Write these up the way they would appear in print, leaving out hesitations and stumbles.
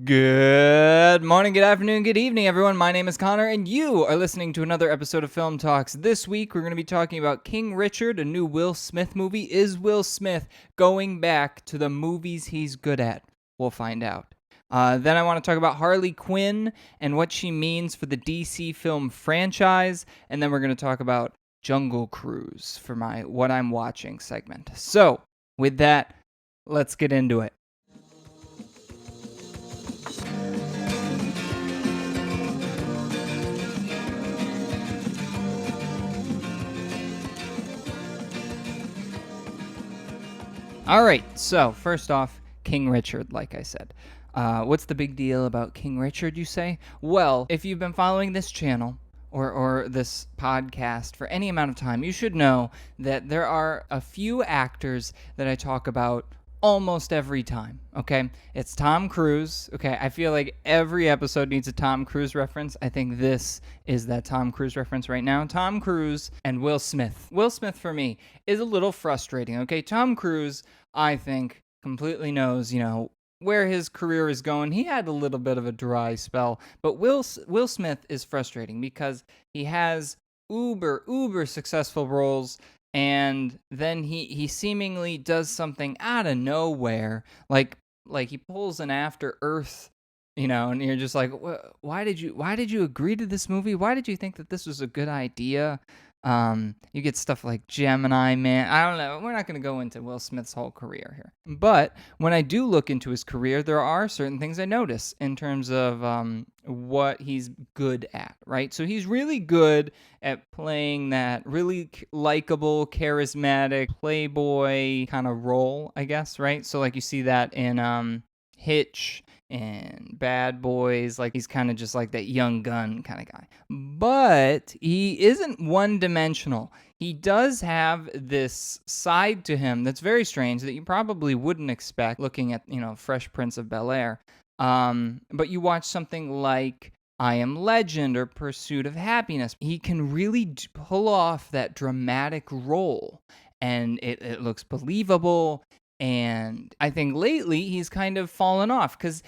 Good morning, good afternoon, good evening, everyone. My name is Connor, and you are listening to another episode of Film Talks. This week, we're going to be talking about King Richard, a new Will Smith movie. Is Will Smith going back to the movies he's good at? We'll find out. Then I want to talk about Harley Quinn and what she means for the DC film franchise. And then we're going to talk about Jungle Cruise for my What I'm Watching segment. So, with that, let's get into it. All right, so first off, King Richard, like I said. What's the big deal about King Richard, you say? Well, if you've been following this channel or this podcast for any amount of time, you should know that there are a few actors that I talk about almost every time, okay? It's Tom Cruise, okay? I feel like every episode needs a Tom Cruise reference. I think this is that Tom Cruise reference right now. Tom Cruise and Will Smith. Will Smith, for me, is a little frustrating, okay? Tom Cruise, I think, completely knows, where his career is going. He had a little bit of a dry spell, but Will Smith is frustrating because he has uber successful roles, and then he seemingly does something out of nowhere, like he pulls an After Earth, and you're just like, why did you agree to this movie? Why did you think that this was a good idea? You get stuff like Gemini Man. I don't know. We're not going to go into Will Smith's whole career here. But when I do look into his career, there are certain things I notice in terms of what he's good at, right? So he's really good at playing that really likable, charismatic, playboy kind of role, I guess, right? So like you see that in Hitch and Bad Boys, like he's kind of just like that young gun kind of guy. But he isn't one-dimensional. He does have this side to him that's very strange that you probably wouldn't expect looking at, Fresh Prince of Bel-Air. But you watch something like I Am Legend or Pursuit of Happiness, he can really pull off that dramatic role, and it looks believable. And I think lately he's kind of fallen off because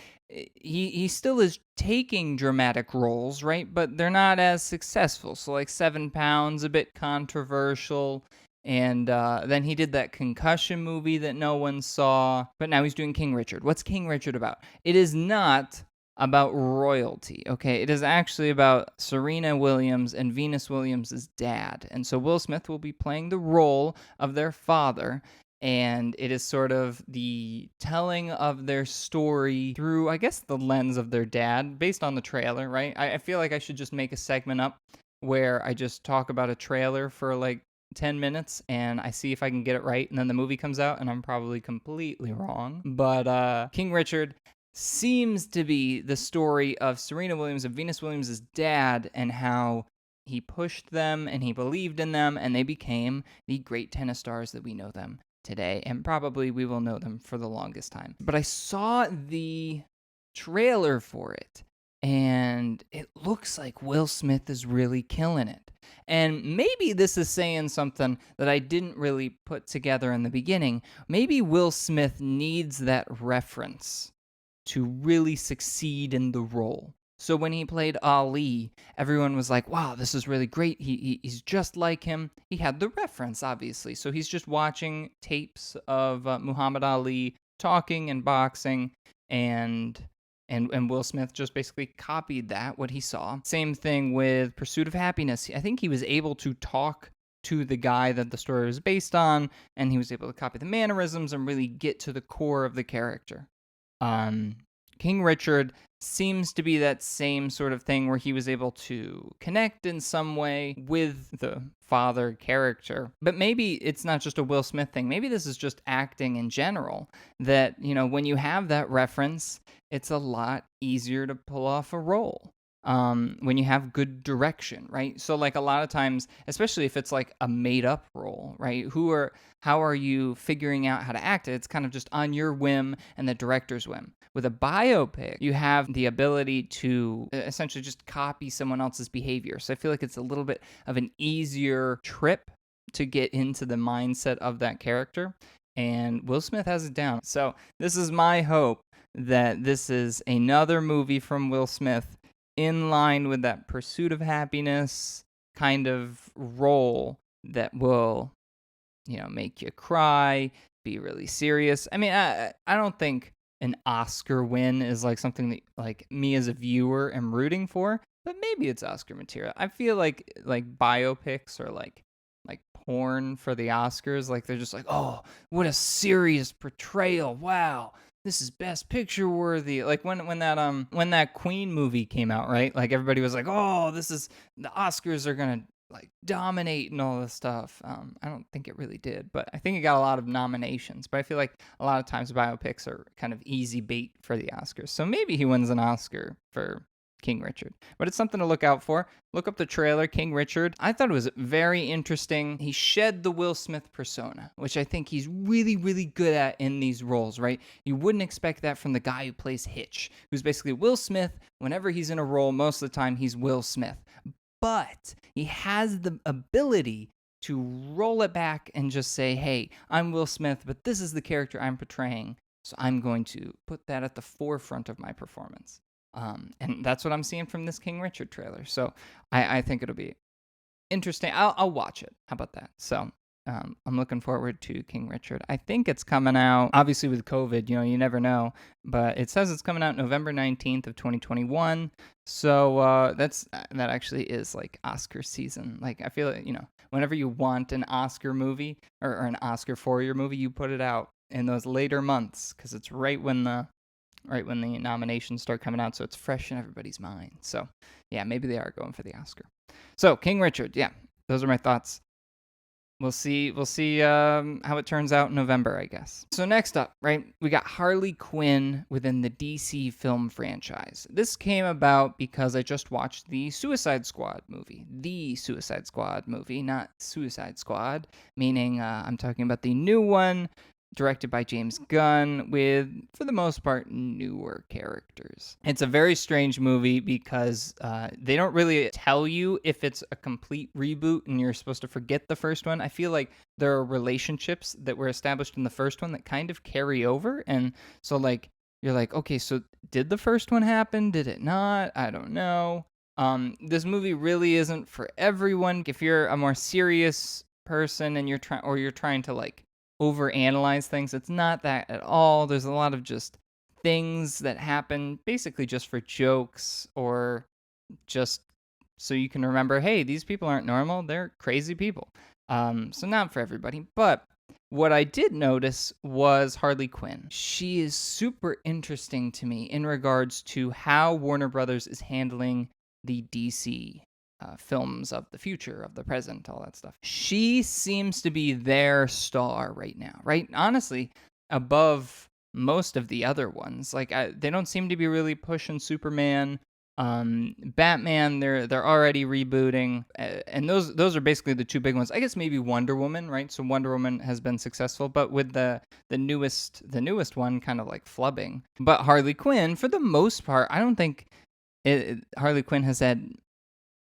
he still is taking dramatic roles, right? But they're not as successful. So like 7 Pounds, a bit controversial. And then he did that Concussion movie that no one saw. But now he's doing King Richard. What's King Richard about? It is not about royalty, okay? It is actually about Serena Williams and Venus Williams' dad. And so Will Smith will be playing the role of their father, and it is sort of the telling of their story through, I guess, the lens of their dad, based on the trailer, right? I feel like I should just make a segment up where I just talk about a trailer for like 10 minutes and I see if I can get it right, and then the movie comes out and I'm probably completely wrong. But King Richard seems to be the story of Serena Williams and Venus Williams' dad, and how he pushed them and he believed in them, and they became the great tennis stars that we know them today, and probably we will know them for the longest time. But I saw the trailer for it, and it looks like Will Smith is really killing it. And maybe this is saying something that I didn't really put together in the beginning. Maybe Will Smith needs that reference to really succeed in the role. So when he played Ali, everyone was like, wow, this is really great. He's just like him. He had the reference, obviously. So he's just watching tapes of Muhammad Ali talking and boxing, and Will Smith just basically copied that, what he saw. Same thing with Pursuit of Happiness. I think he was able to talk to the guy that the story was based on, and he was able to copy the mannerisms and really get to the core of the character. King Richard seems to be that same sort of thing, where he was able to connect in some way with the father character. But maybe it's not just a Will Smith thing. Maybe this is just acting in general, that, when you have that reference, it's a lot easier to pull off a role. When you have good direction, right? So like a lot of times, especially if it's like a made up role, right? How are you figuring out how to act it? It's kind of just on your whim and the director's whim. With a biopic, you have the ability to essentially just copy someone else's behavior. So I feel like it's a little bit of an easier trip to get into the mindset of that character. And Will Smith has it down. So this is my hope that this is another movie from Will Smith in line with that pursuit of happiness kind of role that will, make you cry, be really serious. I mean, I don't think an Oscar win is like something that like me as a viewer am rooting for, but maybe it's Oscar material. I feel like biopics or like porn for the Oscars, like they're just like, "Oh, what a serious portrayal. Wow. This is best picture worthy." Like when that Queen movie came out, right? Like everybody was like, "Oh, this is the Oscars are going to like dominate and all this stuff." I don't think it really did, but I think it got a lot of nominations. But I feel like a lot of times biopics are kind of easy bait for the Oscars. So maybe he wins an Oscar for King Richard. But it's something to look out for. Look up the trailer, King Richard. I thought it was very interesting. He shed the Will Smith persona, which I think he's really, really good at in these roles, right? You wouldn't expect that from the guy who plays Hitch, who's basically Will Smith. Whenever he's in a role, most of the time he's Will Smith. But he has the ability to roll it back and just say, hey, I'm Will Smith, but this is the character I'm portraying. So I'm going to put that at the forefront of my performance. And that's what I'm seeing from this King Richard trailer. So I think it'll be interesting. I'll watch it. How about that? So I'm looking forward to King Richard. I think it's coming out, obviously with COVID, you never know, but it says it's coming out November 19th of 2021. So that actually is like Oscar season. Like I feel like, whenever you want an Oscar movie or an Oscar for your movie, you put it out in those later months because it's right when the nominations start coming out, so it's fresh in everybody's mind. So, yeah, maybe they are going for the Oscar. So, King Richard, yeah, those are my thoughts. We'll see how it turns out in November, I guess. So next up, right, we got Harley Quinn within the DC film franchise. This came about because I just watched the Suicide Squad movie. The Suicide Squad movie, not Suicide Squad, meaning I'm talking about the new one, directed by James Gunn, with, for the most part, newer characters. It's a very strange movie because they don't really tell you if it's a complete reboot and you're supposed to forget the first one. I feel like there are relationships that were established in the first one that kind of carry over. And so, like, you're like, okay, so did the first one happen? Did it not? I don't know. This movie really isn't for everyone. If you're a more serious person and you're trying to like overanalyze things. It's not that at all. There's a lot of just things that happen basically just for jokes or just so you can remember, hey, these people aren't normal. They're crazy people. So not for everybody. But what I did notice was Harley Quinn. She is super interesting to me in regards to how Warner Brothers is handling the DC films of the future, of the present, all that stuff. She seems to be their star right now, right? Honestly, above most of the other ones. Like they don't seem to be really pushing Superman. Batman, they're already rebooting, and those are basically the two big ones. I guess maybe Wonder Woman, right? So Wonder Woman has been successful, but with the newest one kind of like flubbing. But Harley Quinn, for the most part, I don't think Harley Quinn has had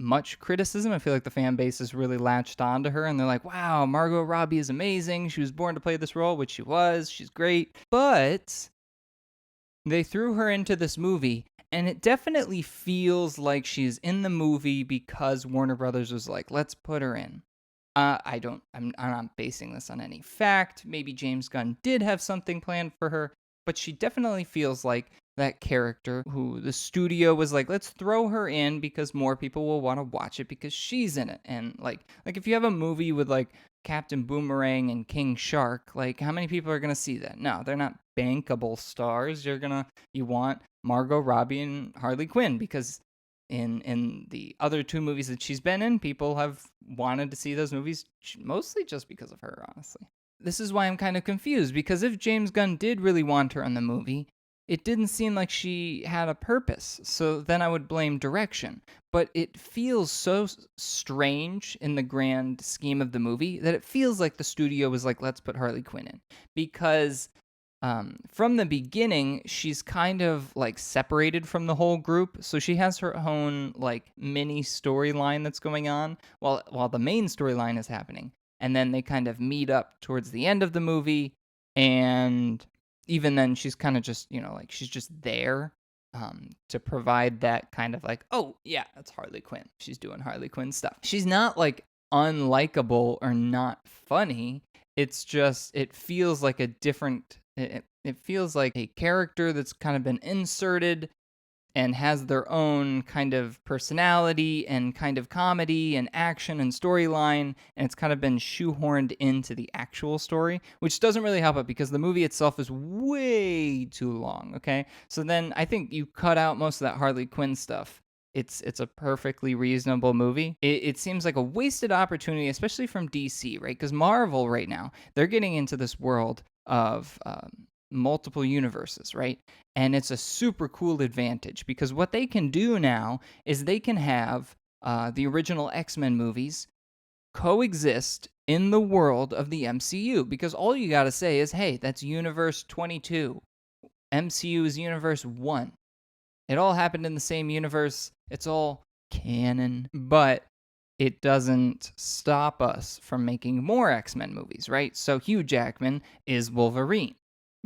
much criticism. I feel like the fan base is really latched onto her and they're like, wow, Margot Robbie is amazing. She was born to play this role, which she was. She's great. But they threw her into this movie and it definitely feels like she's in the movie because Warner Brothers was like, let's put her in. I'm not basing this on any fact. Maybe James Gunn did have something planned for her, but she definitely feels like that character who the studio was like, let's throw her in because more people will want to watch it because she's in it. And like if you have a movie with like Captain Boomerang and King Shark, like how many people are going to see that? No, they're not bankable stars. You want Margot Robbie and Harley Quinn because in the other two movies that she's been in, people have wanted to see those movies mostly just because of her, honestly. This is why I'm kind of confused, because if James Gunn did really want her in the movie, it didn't seem like she had a purpose, so then I would blame direction. But it feels so strange in the grand scheme of the movie that it feels like the studio was like, let's put Harley Quinn in. Because from the beginning, she's kind of like separated from the whole group, so she has her own like mini storyline that's going on while the main storyline is happening. And then they kind of meet up towards the end of the movie, and even then she's kind of just, like she's just there to provide that kind of like, oh yeah, that's Harley Quinn. She's doing Harley Quinn stuff. She's not like unlikable or not funny. It's just it feels like a different. It feels like a character that's kind of been inserted and has their own kind of personality and kind of comedy and action and storyline, and it's kind of been shoehorned into the actual story, which doesn't really help it because the movie itself is way too long, okay? So then I think you cut out most of that Harley Quinn stuff. It's a perfectly reasonable movie. It seems like a wasted opportunity, especially from DC, right? Because Marvel right now, they're getting into this world of multiple universes, right? And it's a super cool advantage because what they can do now is they can have the original X-Men movies coexist in the world of the MCU because all you got to say is, hey, that's universe 22. MCU is universe 1. It all happened in the same universe. It's all canon, but it doesn't stop us from making more X-Men movies, right? So Hugh Jackman is Wolverine.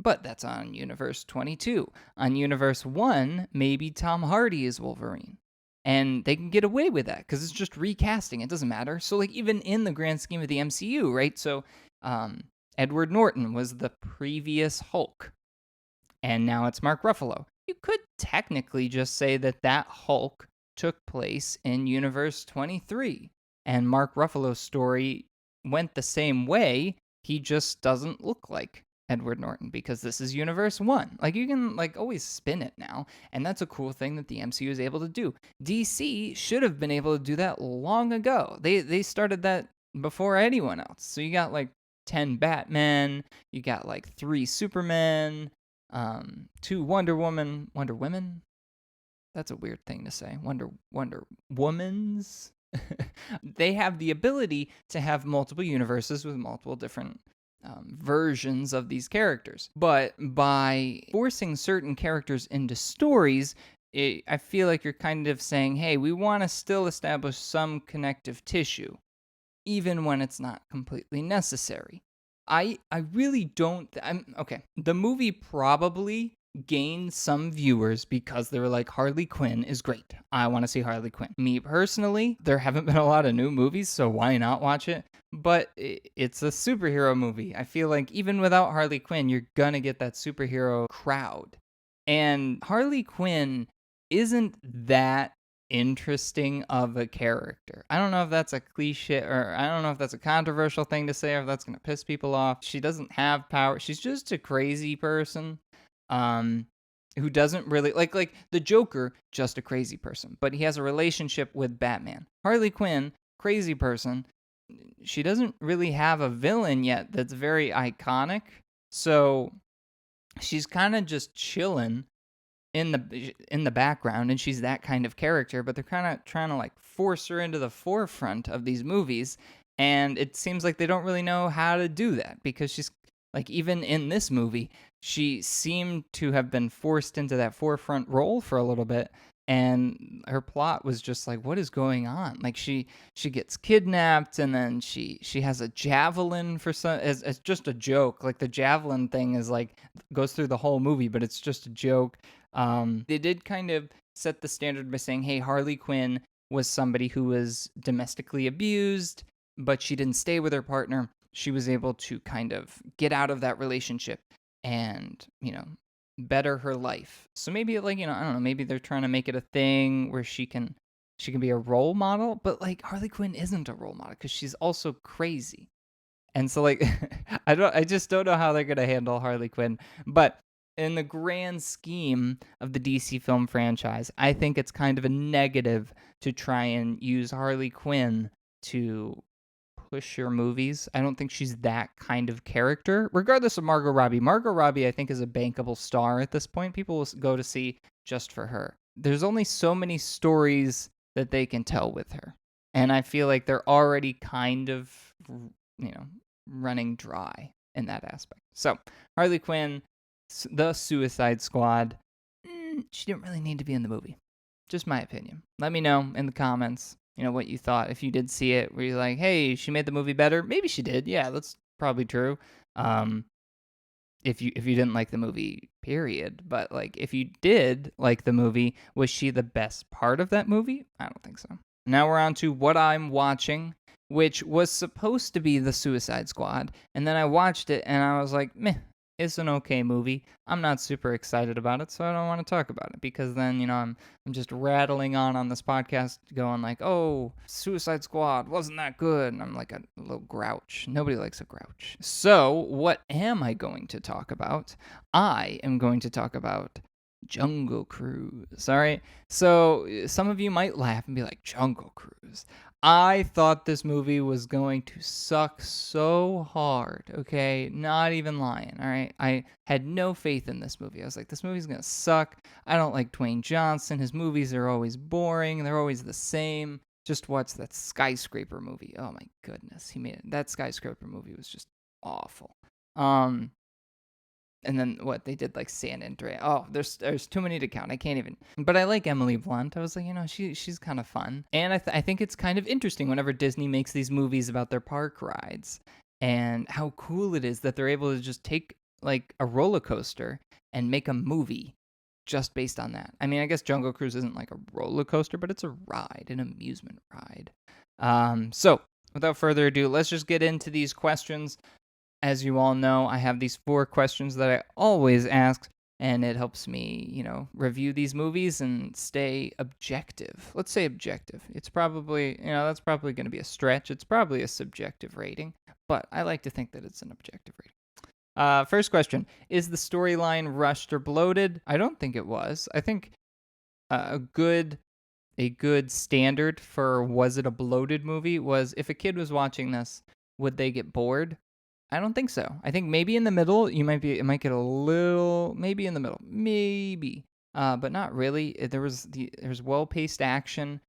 But that's on Universe 22. On Universe 1, maybe Tom Hardy is Wolverine. And they can get away with that because it's just recasting. It doesn't matter. So, like, even in the grand scheme of the MCU, right? So, Edward Norton was the previous Hulk. And now it's Mark Ruffalo. You could technically just say that that Hulk took place in Universe 23. And Mark Ruffalo's story went the same way. He just doesn't look like Edward Norton because this is Universe 1. Like, you can, like, always spin it now. And that's a cool thing that the MCU is able to do. DC should have been able to do that long ago. They started that before anyone else. So you got, like, 10 Batman. You got, like, 3 Supermen. 2 Wonder Women. That's a weird thing to say. Wonder Womans. They have the ability to have multiple universes with multiple different versions of these characters. But by forcing certain characters into stories, I feel like you're kind of saying, hey, we want to still establish some connective tissue, even when it's not completely necessary. I really don't. I'm okay. The movie probably gained some viewers because they were like, Harley Quinn is great. I want to see Harley Quinn. Me personally, there haven't been a lot of new movies, so why not watch it? But it's a superhero movie. I feel like even without Harley Quinn, you're gonna get that superhero crowd. And Harley Quinn isn't that interesting of a character. I don't know if that's a cliche or I don't know if that's a controversial thing to say or if that's going to piss people off. She doesn't have power. She's just a crazy person um who doesn't really like the Joker, just a crazy person, but he has a relationship with Batman. Harley Quinn, crazy person. She doesn't really have a villain yet that's very iconic. So she's kind of just chilling in the background, and she's that kind of character, but they're kind of trying to like force her into the forefront of these movies, and it seems like they don't really know how to do that because she's like, even in this movie, she seemed to have been forced into that forefront role for a little bit, and her plot was just like, what is going on? Like, she gets kidnapped, and then she has a javelin for some as just a joke. Like, the javelin thing is like goes through the whole movie, but it's just a joke. They did kind of set the standard by saying, hey, Harley Quinn was somebody who was domestically abused, but she didn't stay with her partner. She was able to kind of get out of that relationship and, better her life. So maybe, like, I don't know, maybe they're trying to make it a thing where she can be a role model, but like Harley Quinn isn't a role model because she's also crazy. And so, like, I just don't know how they're gonna handle Harley Quinn. But in the grand scheme of the DC film franchise, I think it's kind of a negative to try and use Harley Quinn to push your movies. I don't think she's that kind of character, regardless of Margot Robbie. Margot Robbie, I think, is a bankable star at this point. People will go to see just for her. There's only so many stories that they can tell with her. And I feel like they're already kind of, running dry in that aspect. So, Harley Quinn, the Suicide Squad, she didn't really need to be in the movie. Just my opinion. Let me know in the comments, what you thought. If you did see it, were you like, hey, she made the movie better? Maybe she did. Yeah, that's probably true. if you didn't like the movie, period. But like if you did like the movie, was she the best part of that movie? I don't think so. Now we're on to what I'm watching, which was supposed to be The Suicide Squad, and then I watched it and I was like, meh, it's an okay movie. I'm not super excited about it, so I don't want to talk about it because then, I'm just rattling on this podcast going like, "Oh, Suicide Squad wasn't that good." And I'm like a little grouch. Nobody likes a grouch. So, what am I going to talk about? I am going to talk about Jungle Cruise. All right. So, some of you might laugh and be like, "Jungle Cruise." I thought this movie was going to suck so hard, okay? Not even lying, all right? I had no faith in this movie. I was like, this movie's going to suck. I don't like Dwayne Johnson. His movies are always boring. They're always the same. Just watch that Skyscraper movie. Oh my goodness. He made it. That Skyscraper movie was just awful. And then what they did like San Andreas. Oh, there's too many to count. I can't even. But I like Emily Blunt. I was like, she's kind of fun, and I think it's kind of interesting whenever Disney makes these movies about their park rides and how cool it is that they're able to just take like a roller coaster and make a movie just based on that. I mean, I guess Jungle Cruise isn't like a roller coaster, but it's a ride, an amusement ride. So without further ado, let's just get into these questions. As you all know, I have these 4 questions that I always ask, and it helps me, review these movies and stay objective. Let's say objective. It's probably, that's probably going to be a stretch. It's probably a subjective rating, but I like to think that it's an objective rating. First question, is the storyline rushed or bloated? I don't think it was. I think a good standard for was it a bloated movie was if a kid was watching this, would they get bored? I don't think so. I think maybe in the middle, it might get a little, maybe in the middle, maybe, but not really. There's well-paced action,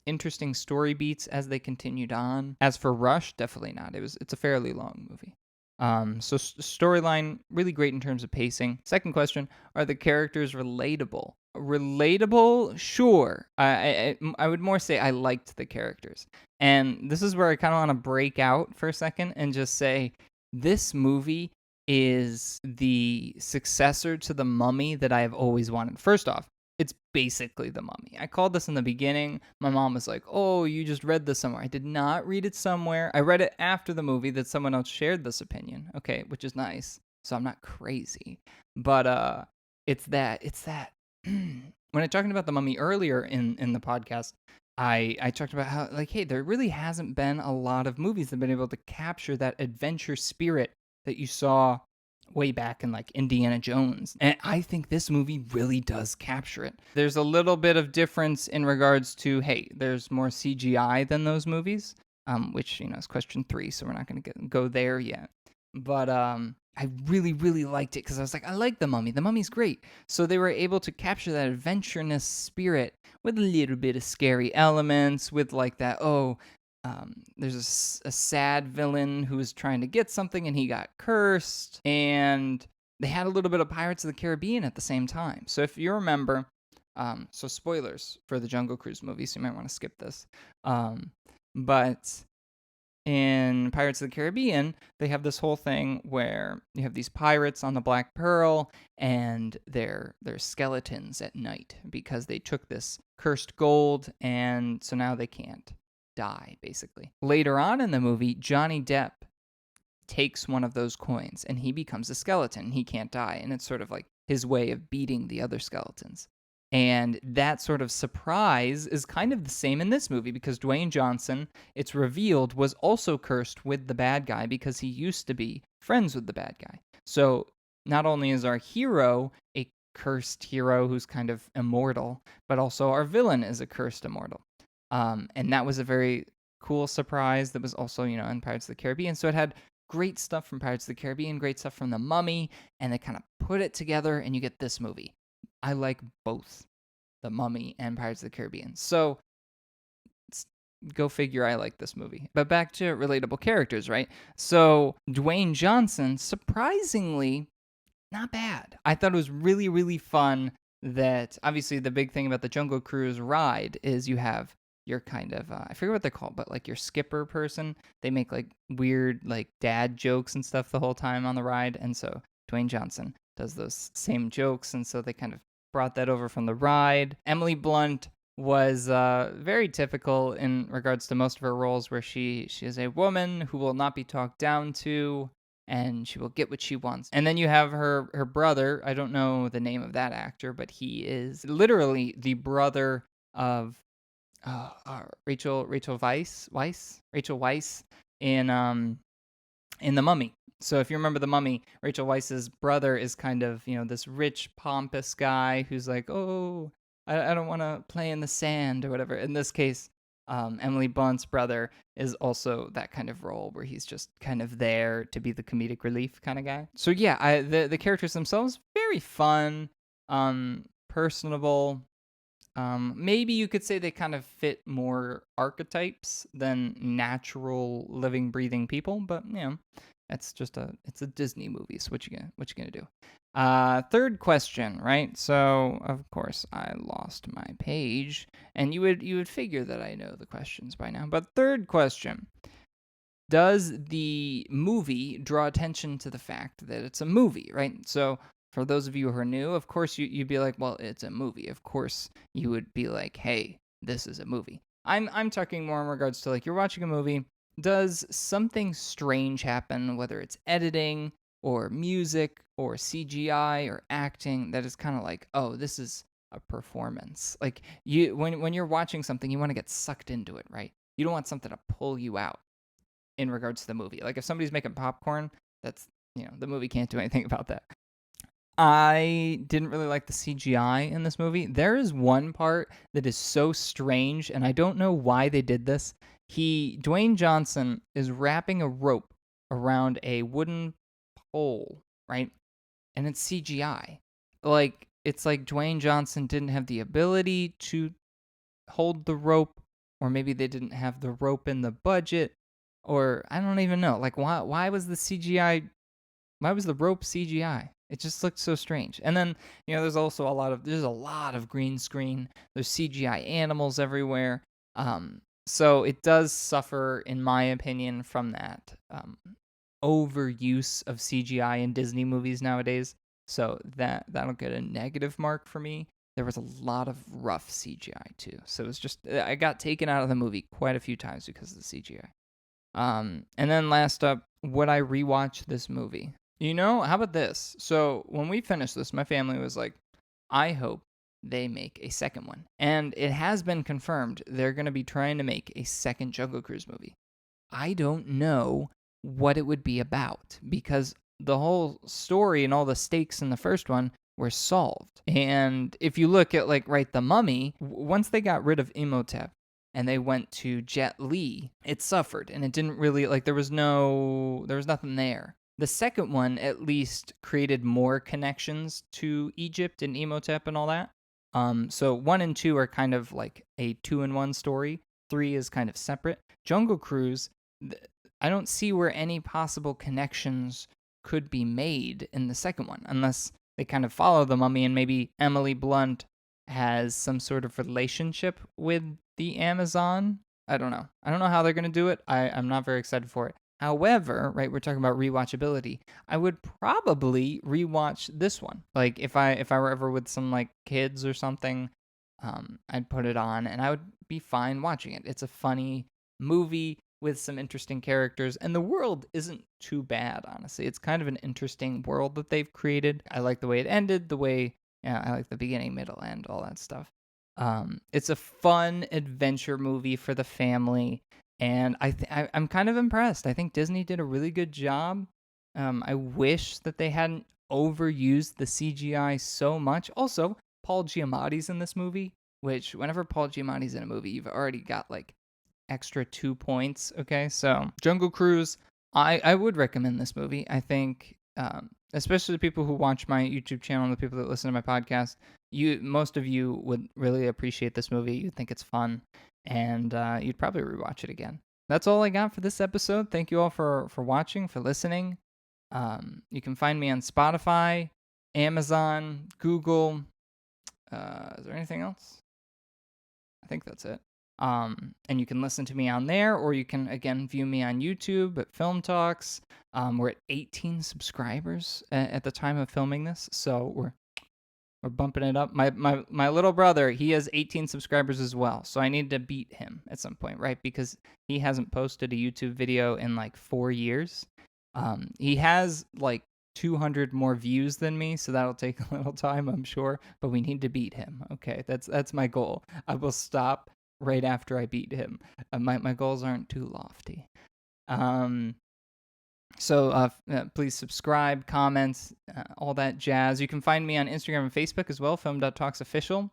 interesting story beats as they continued on. As for Rush, definitely not. It's a fairly long movie. So storyline really great in terms of pacing. Second question: are the characters relatable? Relatable, sure. I would more say I liked the characters. And this is where I kind of want to break out for a second and just say this movie is the successor to The Mummy that I have always wanted. First off, it's basically The Mummy. I called this in the beginning. My mom was like, "Oh, you just read this somewhere." I did not read it somewhere. I read it after the movie that someone else shared this opinion. Okay, which is nice. So I'm not crazy. But it's that when I talking about The Mummy earlier in the podcast, I talked about how like, hey, there really hasn't been a lot of movies that have been able to capture that adventure spirit that you saw way back in like Indiana Jones. And I think this movie really does capture it. There's a little bit of difference in regards to, hey, there's more CGI than those movies, which, is question 3, so we're not going to go there yet. But I really, really liked it because I was like, I like The Mummy. The Mummy's great. So they were able to capture that adventurous spirit with a little bit of scary elements, with like that, there's a sad villain who was trying to get something and he got cursed. And they had a little bit of Pirates of the Caribbean at the same time. So if you remember, so spoilers for the Jungle Cruise movie, so you might want to skip this. But in Pirates of the Caribbean, they have this whole thing where you have these pirates on the Black Pearl, and they're skeletons at night because they took this cursed gold, and so now they can't die, basically. Later on in the movie, Johnny Depp takes one of those coins, and he becomes a skeleton. He can't die, and it's sort of like his way of beating the other skeletons. And that sort of surprise is kind of the same in this movie because Dwayne Johnson, it's revealed, was also cursed with the bad guy because he used to be friends with the bad guy. So not only is our hero a cursed hero who's kind of immortal, but also our villain is a cursed immortal. And that was a very cool surprise that was also, in Pirates of the Caribbean. So it had great stuff from Pirates of the Caribbean, great stuff from The Mummy, and they kind of put it together and you get this movie. I like both The Mummy and Pirates of the Caribbean. So go figure, I like this movie. But back to relatable characters, right? So Dwayne Johnson, surprisingly, not bad. I thought it was really, really fun that obviously the big thing about the Jungle Cruise ride is you have your kind of, I forget what they're called, but like your skipper person. They make like weird like dad jokes and stuff the whole time on the ride. And so Dwayne Johnson does those same jokes, and so they kind of brought that over from The Ride. Emily Blunt was very typical in regards to most of her roles, where she is a woman who will not be talked down to, and she will get what she wants. And then you have her brother. I don't know the name of that actor, but he is literally the brother of Rachel Weisz in The Mummy. So if you remember The Mummy, Rachel Weisz's brother is kind of, this rich, pompous guy who's like, oh, I don't want to play in the sand or whatever. In this case, Emily Blunt's brother is also that kind of role where he's just kind of there to be the comedic relief kind of guy. So yeah, the characters themselves, very fun, personable. Maybe you could say they kind of fit more archetypes than natural living, breathing people, but it's a Disney movie. So what you gonna do? Third question, right? So of course I lost my page, and you would figure that I know the questions by now. But third question: does the movie draw attention to the fact that it's a movie, right? So for those of you who are new, of course you'd be like, well, it's a movie. Of course you would be like, hey, this is a movie. I'm talking more in regards to, like, you're watching a movie. Does something strange happen, whether it's editing or music or CGI or acting, that is kind of like, oh, this is a performance? Like, when you're watching something, you want to get sucked into it, right? You don't want something to pull you out in regards to the movie. Like, if somebody's making popcorn, that's, the movie can't do anything about that. I didn't really like the CGI in this movie. There is one part that is so strange, and I don't know why they did this. Dwayne Johnson is wrapping a rope around a wooden pole, right? And it's CGI. Like, it's like Dwayne Johnson didn't have the ability to hold the rope, or maybe they didn't have the rope in the budget, or I don't even know. Like, why was the CGI? Why was the rope CGI? It just looked so strange. And then, there's also a lot of green screen. There's CGI animals everywhere. So it does suffer, in my opinion, from that overuse of CGI in Disney movies nowadays. So that'll get a negative mark for me. There was a lot of rough CGI too. So it was just, I got taken out of the movie quite a few times because of the CGI. And then last up, would I rewatch this movie? How about this? So when we finished this, my family was like, I hope they make a second one. And it has been confirmed they're going to be trying to make a second Jungle Cruise movie. I don't know what it would be about, because the whole story and all the stakes in the first one were solved. And if you look at, like, right, The Mummy, once they got rid of Imhotep and they went to Jet Li, it suffered, and it didn't really, like, there was nothing there. The second one at least created more connections to Egypt and Imhotep and all that. So 1 and 2 are kind of like a 2-in-1 story. 3 is kind of separate. Jungle Cruise, I don't see where any possible connections could be made in the second one, unless they kind of follow the Mummy and maybe Emily Blunt has some sort of relationship with the Amazon. I don't know how they're going to do it. I'm not very excited for it. However, right, we're talking about rewatchability. I would probably rewatch this one. Like, if I were ever with some, like, kids or something, I'd put it on and I would be fine watching it. It's a funny movie with some interesting characters, and the world isn't too bad, honestly. It's kind of an interesting world that they've created. I like the way it ended, I like the beginning, middle, end, all that stuff. It's a fun adventure movie for the family. And I'm kind of impressed. I think Disney did a really good job. I wish that they hadn't overused the CGI so much. Also, Paul Giamatti's in this movie, which whenever Paul Giamatti's in a movie, you've already got, like, extra 2 points. Okay, so Jungle Cruise, I would recommend this movie. I think, especially the people who watch my YouTube channel and the people that listen to my podcast, most of you would really appreciate this movie. You'd think it's fun, and you'd probably rewatch it again. That's all I got for this episode. Thank you all for watching, for listening. You can find me on Spotify, Amazon, Google. Is there anything else? I think that's it. And you can listen to me on there, or you can, again, view me on YouTube at Film Talks. We're at 18 subscribers at the time of filming this, so we're bumping it up. My little brother, he has 18 subscribers as well, so I need to beat him at some point, right? Because he hasn't posted a YouTube video in like 4 years. He has like 200 more views than me, so that'll take a little time, I'm sure, but we need to beat him. Okay, that's my goal. I will stop right after I beat him. My goals aren't too lofty. So please subscribe, comment, all that jazz. You can find me on Instagram and Facebook as well, film.talksofficial.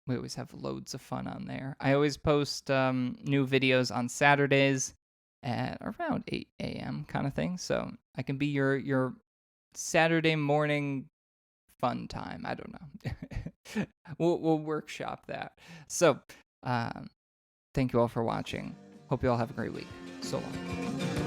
We always have loads of fun on there. I always post new videos on Saturdays at around 8 a.m. kind of thing. So I can be your Saturday morning fun time. I don't know. We'll workshop that. So thank you all for watching. Hope you all have a great week. So long.